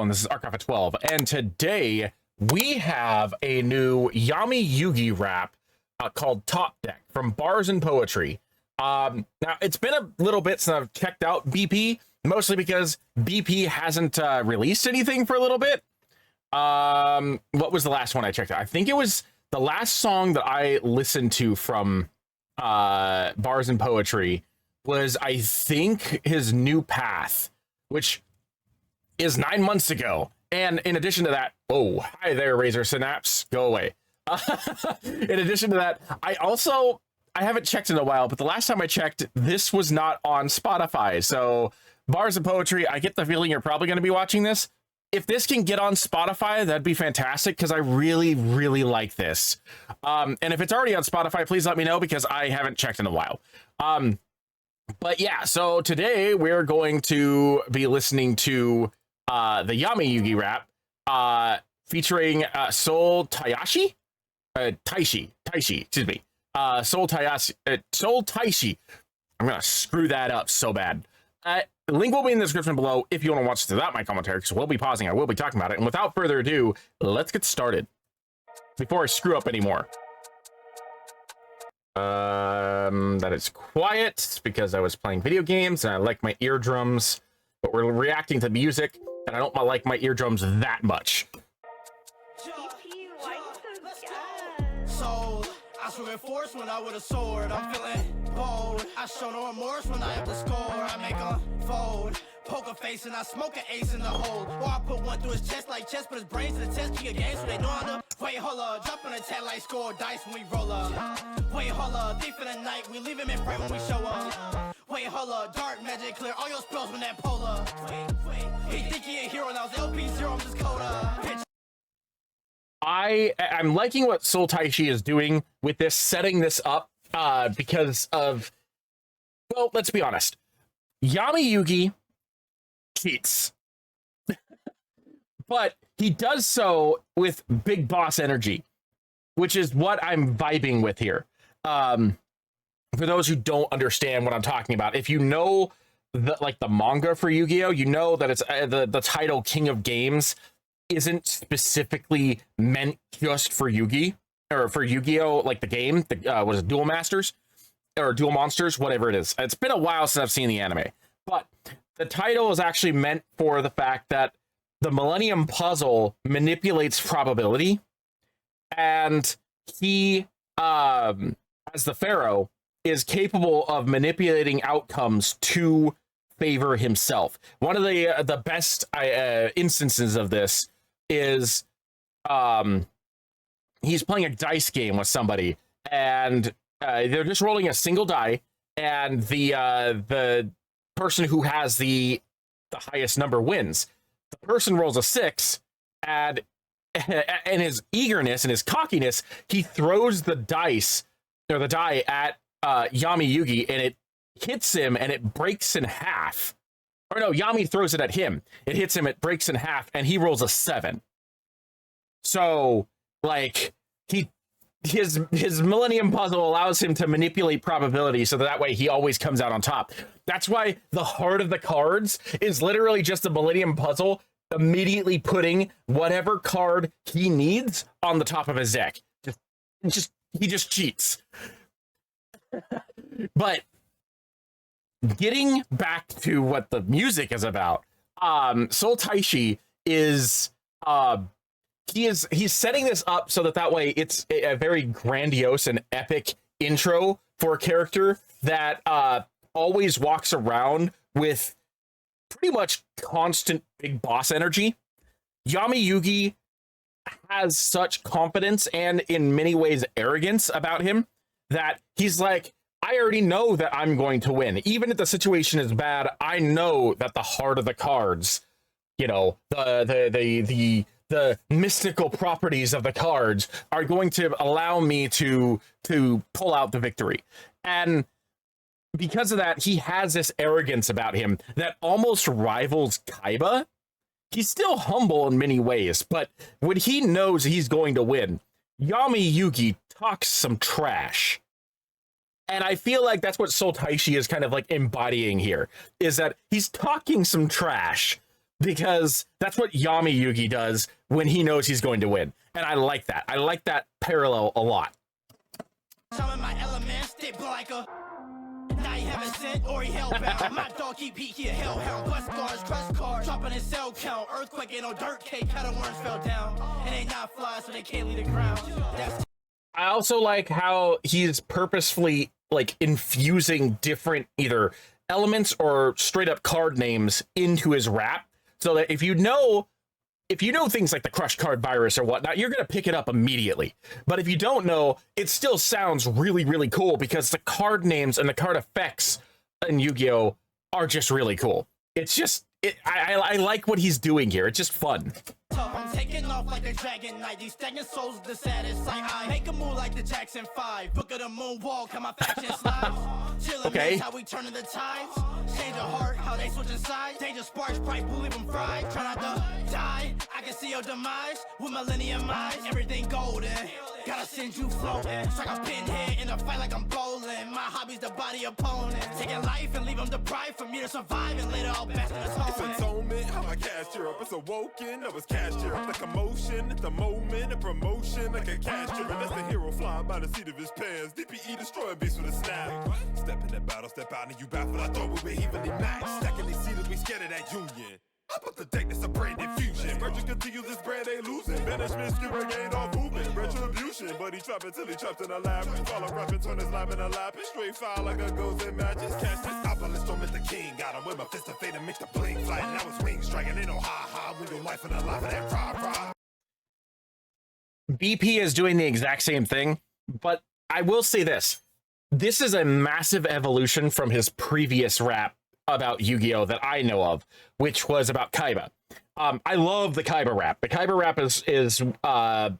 and this is Archive of 12. And today we have a new YAMI YUGI rap called Top Deck from Bars and Poetry. Now, it's been a little bit since I've checked out BP, mostly because BP hasn't released anything for a little bit. What was the last one I checked out? I think it was the last song that I listened to from Bars and Poetry was, I think, his New Path, which is 9 months ago. And in addition to that, oh, hi there, Razor Synapse, go away. In addition to that, I haven't checked in a while, but the last time I checked, this was not on Spotify. So Bars and Poetry, I get the feeling you're probably going to be watching this. If this can get on Spotify, that'd be fantastic, because I really, really like this. And if it's already on Spotify, please let me know, because I haven't checked in a while. But yeah, so today we're going to be listening to the YAMI YUGI rap featuring Tayshi, excuse me. Tayshi. I'm gonna screw that up so bad. Link will be in the description below if you want to watch this without my commentary, because we'll be pausing, I will be talking about it. And without further ado, let's get started before I screw up anymore. That is quiet because I was playing video games and I like my eardrums, but we're reacting to music and I don't like my eardrums that much. I swim force when I with a sword. I'm feeling bold. I show no remorse when I have to score. I make a fold. Poker face and I smoke an ace in the hole. Or I put one through his chest like chest, put his brains to the test. Kick a game so they know how to. Wait, hold up. Drop on a 10 like score dice when we roll up. Wait, hold up. Thief in the night. We leave him in frame when we show up. Wait, hold up. Dark magic clear all your spells when that polar. Wait. He think he a hero now. It's LP0. I'm just Coda. I'm liking what Tayshi is doing with this, setting this up because of, well, let's be honest. YAMI YUGI cheats. But he does so with big boss energy, which is what I'm vibing with here. For those who don't understand what I'm talking about, if you know the manga for Yu-Gi-Oh, you know that it's the title King of Games isn't specifically meant just for Yugi or for Yu-Gi-Oh, like the game, what is it, Duel Masters or Duel Monsters, whatever it is. It's been a while since I've seen the anime, but the title is actually meant for the fact that the Millennium Puzzle manipulates probability, and he, as the Pharaoh, is capable of manipulating outcomes to favor himself. One of the best instances of this is he's playing a dice game with somebody, and they're just rolling a single die, and the person who has the highest number wins. The person rolls a 6, and in his eagerness and his cockiness, he throws the dice or the die at YAMI YUGI, and it hits him and it breaks in half. Or no, Yami throws it at him. It hits him, it breaks in half, and he rolls a 7. So, like, his Millennium Puzzle allows him to manipulate probability so that way he always comes out on top. That's why the heart of the cards is literally just a Millennium Puzzle immediately putting whatever card he needs on the top of his deck. He just cheats. But getting back to what the music is about, Tayshi is he's setting this up so that way it's a very grandiose and epic intro for a character that always walks around with pretty much constant big boss energy. YAMI YUGI has such confidence and in many ways arrogance about him that he's like, I already know that I'm going to win. Even if the situation is bad, I know that the heart of the cards, you know, the mystical properties of the cards are going to allow me to pull out the victory. And because of that, he has this arrogance about him that almost rivals Kaiba. He's still humble in many ways, but when he knows he's going to win, YAMI YUGI talks some trash. And I feel like that's what Tayshi is kind of like embodying here, is that he's talking some trash, because that's what Yami Yugi does when he knows he's going to win. And I like that. I like that parallel a lot. I'm in my elements, they blow like a. Now he haven't sent or he hellbound. My dog keep heat, he a hellhound. Bust guards, crush cars, dropping his cell count. Earthquake ain't no dirt cake, cut of worms fell down. And they not fly, so they can't leave the ground. That's I also like how he's purposefully like infusing different either elements or straight up card names into his rap, so that if you know things like the crush card virus or whatnot, you're going to pick it up immediately. But if you don't know, it still sounds really, really cool because the card names and the card effects in Yu-Gi-Oh! Are just really cool. It's just, I like what he's doing here. It's just fun. I'm taking off like a dragon knight. These stagnant souls the saddest sight. I make a move like the Jackson 5. Book of the moonwalk, how my faction slides. Chillin', Okay. How we turning the tides. Change of heart, how they switching sides. Danger sparks, bright blue, leave them fried. Try not to die. I can see your demise with millennium eyes. Everything golden. Gotta send you floating. Strike a pinhead in a fight like I'm bowling. My hobby's the body opponent. Taking life and leave them deprived for me to survive and later I'll best in atonement. Atonement, how I cast you up. It's awoken, I was cast here. The commotion, it's a moment, a promotion, like a cashier. And that's the hero flying by the seat of his pants. DPE destroy a beast with a snap. Step in that battle, step out and you baffled. I thought we were evenly matched. Stacking these seats, we scared of that union. Up up the deck, that's a brand infusion. Merchant continues, this brand ain't losing. Banishment, skill regained all movement. Retribution, but he trapped until he trapped in a lab. Follow rapping, turn his lime in a lap. Straight fire like a ghost in matches. Catch this opulence, storm is the king. Got him with my fist of fate and make the blink fly. And now his wings striking, ain't no ha-ha. With your life and the life of that rah-rah. BP is doing the exact same thing, but I will say this. This is a massive evolution from his previous rap about Yu-Gi-Oh! That I know of, which was about Kaiba. I love the Kaiba rap. The Kaiba rap is I'd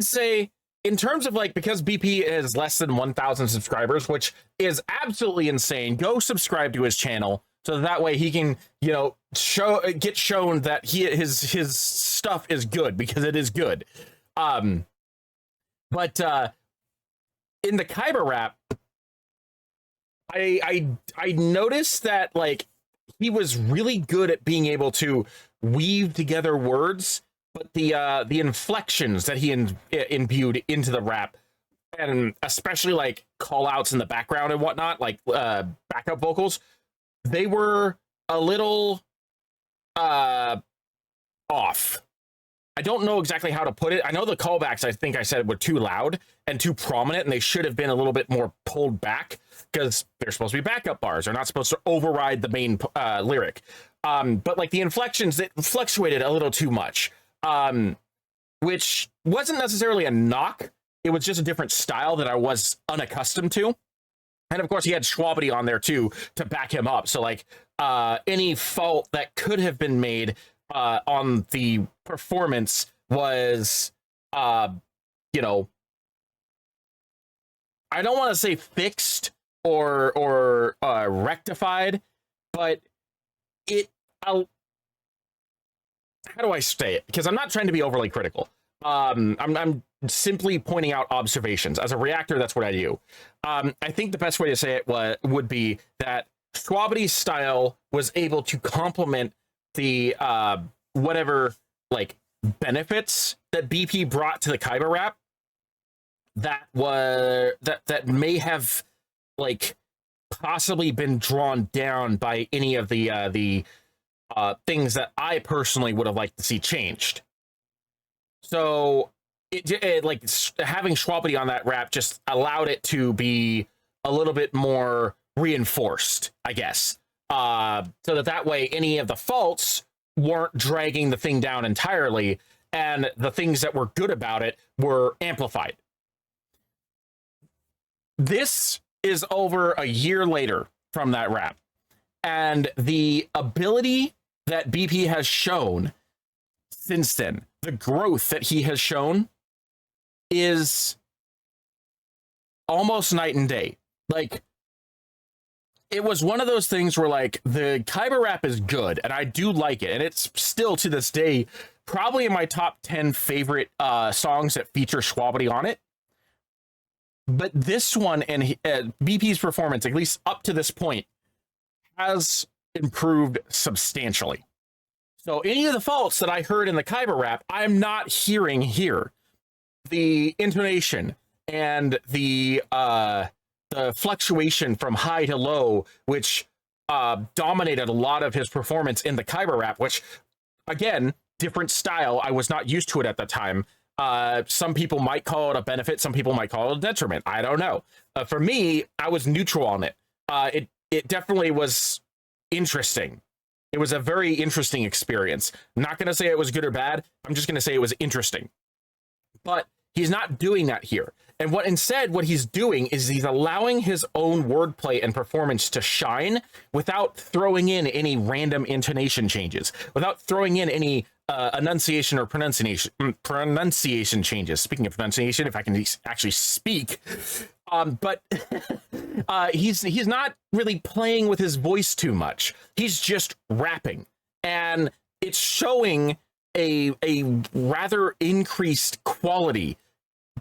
say, in terms of like, because BP is less than 1,000 subscribers, which is absolutely insane, go subscribe to his channel so that way he can, you know, get shown that his stuff is good, because it is good. But in the Kaiba rap, I noticed that like he was really good at being able to weave together words, but the inflections that he imbued into the rap, and especially like call outs in the background and whatnot, like backup vocals, they were a little off. I don't know exactly how to put it. I know the callbacks, I think I said, were too loud and too prominent, and they should have been a little bit more pulled back, because they're supposed to be backup bars. They're not supposed to override the main lyric. But like the inflections, it fluctuated a little too much, which wasn't necessarily a knock. It was just a different style that I was unaccustomed to. And of course, he had Schwabity on there too to back him up. So like any fault that could have been made on the performance was, you know, I don't want to say fixed or rectified, but how do I say it? Because I'm not trying to be overly critical. I'm simply pointing out observations. As a reactor, that's what I do. I think the best way to say it would be that Schwabity's style was able to complement the whatever like benefits that BP brought to the Kaiba rap that may have like possibly been drawn down by any of the things that I personally would have liked to see changed. So it like having Schwabity on that rap just allowed it to be a little bit more reinforced, I guess. So that way any of the faults weren't dragging the thing down entirely, and the things that were good about it were amplified. This is over a year later from that rap, and the ability that BP has shown since then, the growth that he has shown, is almost night and day. Like, it was one of those things where like the Kaiba rap is good and I do like it, and it's still to this day probably in my top 10 favorite songs that feature Schwabity on it. But this one and BP's performance, at least up to this point, has improved substantially. So any of the faults that I heard in the Kyber rap, I'm not hearing here. The intonation and the fluctuation from high to low, which dominated a lot of his performance in the Kyber rap, which, again, different style. I was not used to it at the time. Some people might call it a benefit. Some people might call it a detriment. I don't know. For me, I was neutral on it. It definitely was interesting. It was a very interesting experience. I'm not going to say it was good or bad. I'm just going to say it was interesting. But he's not doing that here. And what he's doing is he's allowing his own wordplay and performance to shine without throwing in any random intonation changes, without throwing in any enunciation or pronunciation changes. Speaking of pronunciation, if I can actually speak, but he's not really playing with his voice too much. He's just rapping, and it's showing a rather increased quality,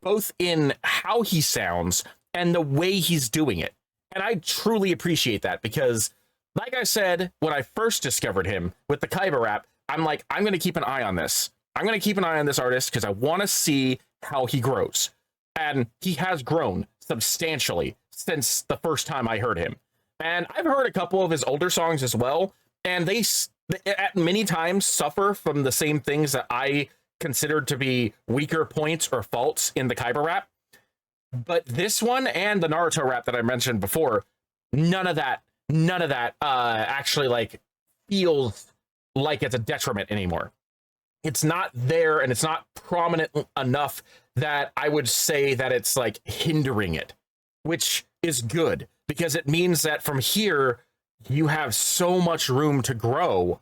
both in how he sounds and the way he's doing it. And I truly appreciate that, because like I said, when I first discovered him with the Kyber rap, I'm like, I'm going to keep an eye on this. I'm going to keep an eye on this artist because I want to see how he grows. And he has grown substantially since the first time I heard him. And I've heard a couple of his older songs as well, and they at many times suffer from the same things that I considered to be weaker points or faults in the Kyber rap. But this one and the Naruto rap that I mentioned before, none of that actually like feels like it's a detriment anymore. It's not there, and it's not prominent enough that I would say that it's like hindering it, which is good, because it means that from here you have so much room to grow,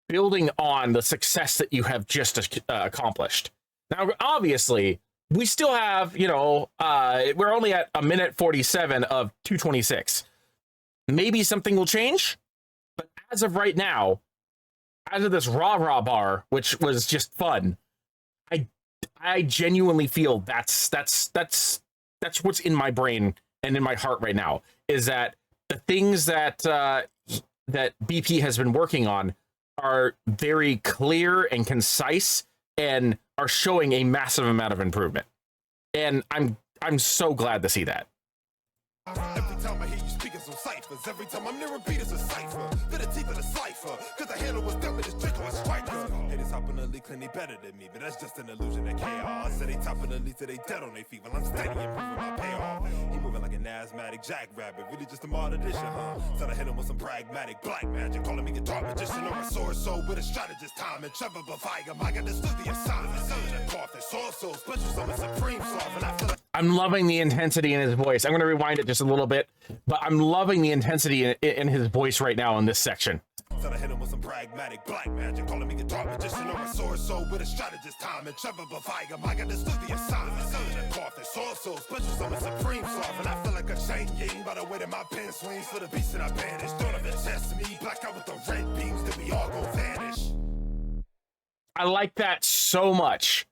building on the success that you have just accomplished. Now, obviously, we still have, we're only at a minute 47 of 226. Maybe something will change, but as of right now, as of this rah-rah bar, which was just fun, I genuinely feel that's what's in my brain and in my heart right now, is that the things that that BP has been working on are very clear and concise and are showing a massive amount of improvement. And I'm so glad to see that. Every time I hear you speaking some ciphers, every time I'm near a beat, it's a cipher. To the teeth of the cipher, cause the handle was dumb and it's Draco a striker. Haters hopping the league, claim they better than me, but that's just an illusion of chaos. Say they topping the league till they dead on their feet, while I'm steady improving my payoff. He moving like an asthmatic jackrabbit, really just a mod edition, huh? So I hit him with some pragmatic black magic, calling me a dark magician or a sword soul with a strategist time. And Trevor Bavigam, I understood the assignment. So special, summon supreme soft, and I feel like I'm loving the intensity in his voice. I'm going to rewind it just a little bit, but I'm loving the intensity in his voice right now in this section. So I hit him with some pragmatic black magic, calling me a dark magician or a sword soul with a strategist time. And Trevor Bavigam, I understood the assignment. So special, summon supreme soft, and I feel like a chain gang by the way that my pen swings for the beast that I banish. Don't ever test me, black out with the red beams, then we all go vanish. I like that so much.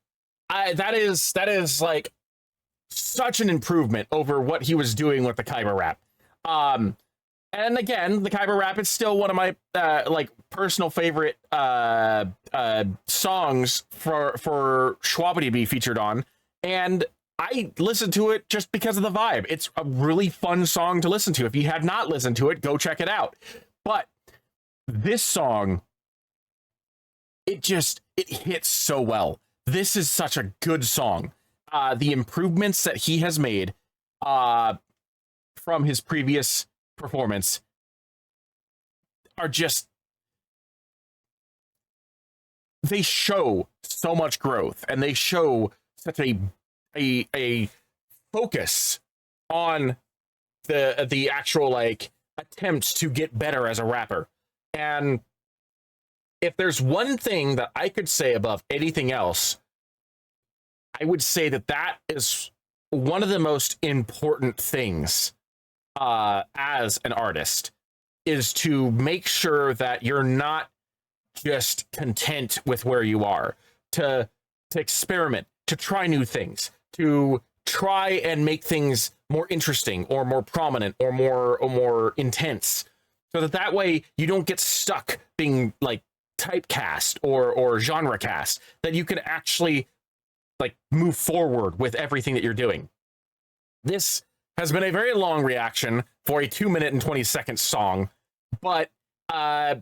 That is like such an improvement over what he was doing with the Kyber rap. And again, the Kyber rap is still one of my like personal favorite songs for Schwab to be featured on, and I listen to it just because of the vibe. It's a really fun song to listen to. If you have not listened to it, go check it out. But this song, it hits so well. This is such a good song. The improvements that he has made from his previous performance are just, they show so much growth, and they show such a focus on the actual like attempts to get better as a rapper. And if there's one thing that I could say above anything else, I would say that is one of the most important things as an artist, is to make sure that you're not just content with where you are, to experiment, to try new things, to try and make things more interesting or more prominent or more intense, so that way you don't get stuck being like typecast or genre cast, that you can actually like move forward with everything that you're doing. This has been a very long reaction for a 2-minute and 20-second song, but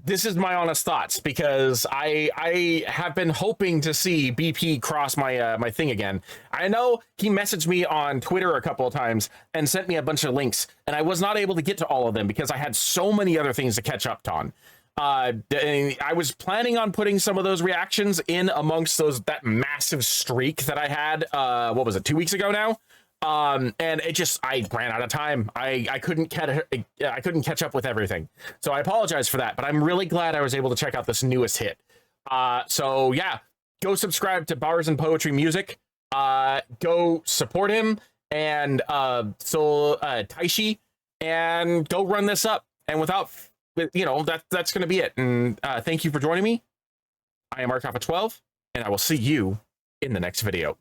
this is my honest thoughts, because I have been hoping to see BP cross my my thing again. I know he messaged me on Twitter a couple of times and sent me a bunch of links, and I was not able to get to all of them because I had so many other things to catch up on. I was planning on putting some of those reactions in amongst that massive streak that I had, what was it, 2 weeks ago now? And I ran out of time. I couldn't catch up with everything. So I apologize for that, but I'm really glad I was able to check out this newest hit. So yeah, go subscribe to Bars and Poetry Music. Go support him and Tayshi, and go run this up. And without, that's going to be it. And thank you for joining me. I am Arcoppa12, and I will see you in the next video.